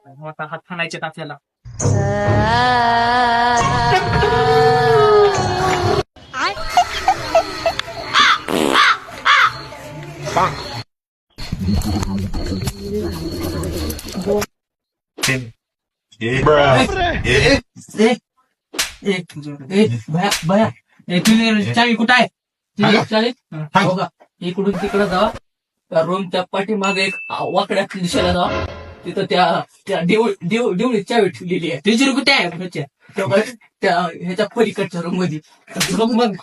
आता हात हाणायचे आपल्याला. भया तुझी चावी कुठं आहे? चावी हो का? इकडून तिकडं जावा, त्या रूमच्या पाठीमागे एक वाकड्या दिशेला जावा, तिथं त्या देवळी चावी ठेवलेली आहे. तिची रूम कुठे आहे? त्या ह्याच्या पलीकडच्या रूम मध्ये. मग